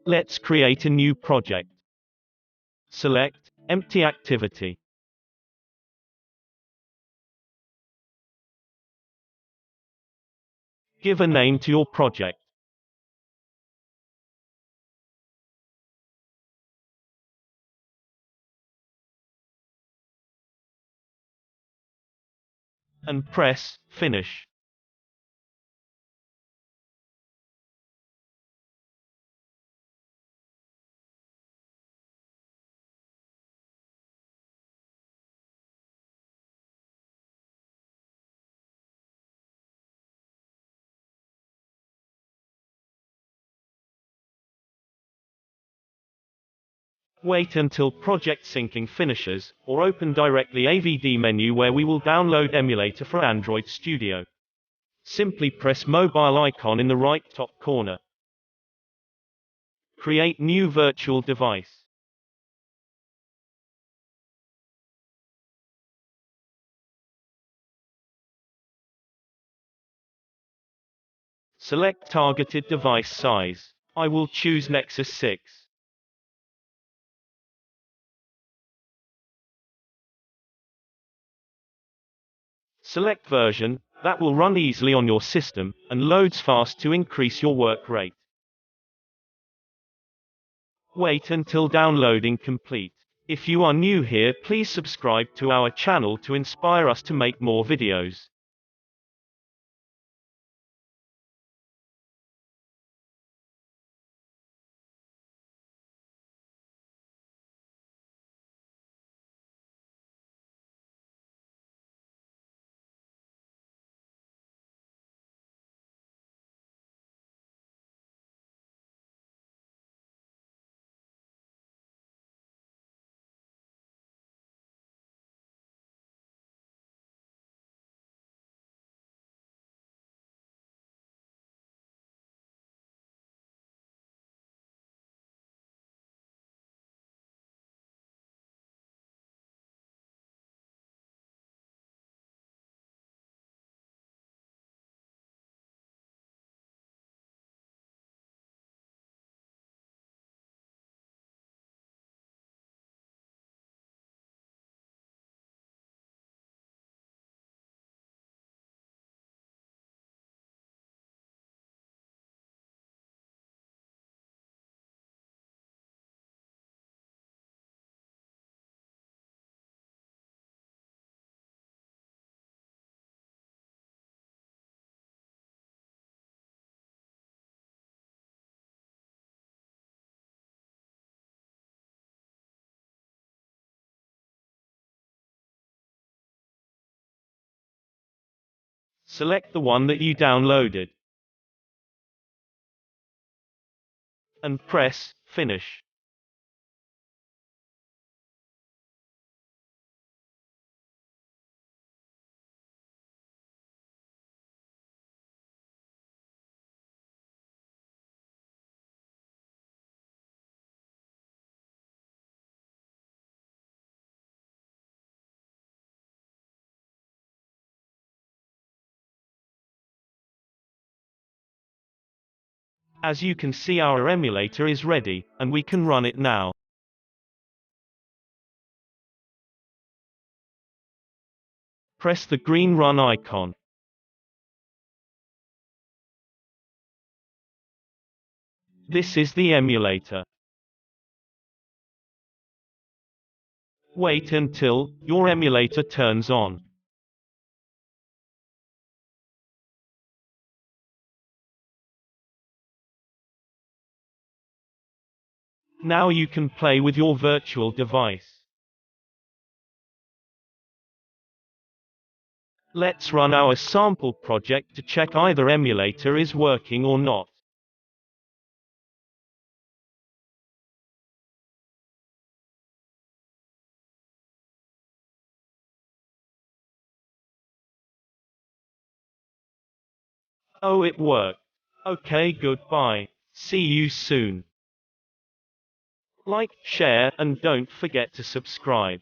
Let's create a new project. Select Empty Activity. Give a name to your project. And press Finish. Wait until project syncing finishes, or open directly AVD menu where we will download Emulator for Android Studio. Simply press mobile icon in the right top corner. Create new virtual device. Select targeted device size. I will choose Nexus 6. Select version that will run easily on your system and loads fast to increase your work rate. Wait until downloading complete. If you are new here, please subscribe to our channel to inspire us to make more videos. Select the one that you downloaded and press Finish. As you can see, our emulator is ready, and we can run it now. Press the green Run icon. This is the emulator. Wait until your emulator turns on. Now you can play with your virtual device. Let's run our sample project to check either emulator is working or not. Oh, it worked. Okay, goodbye. See you soon. Like, share, and don't forget to subscribe.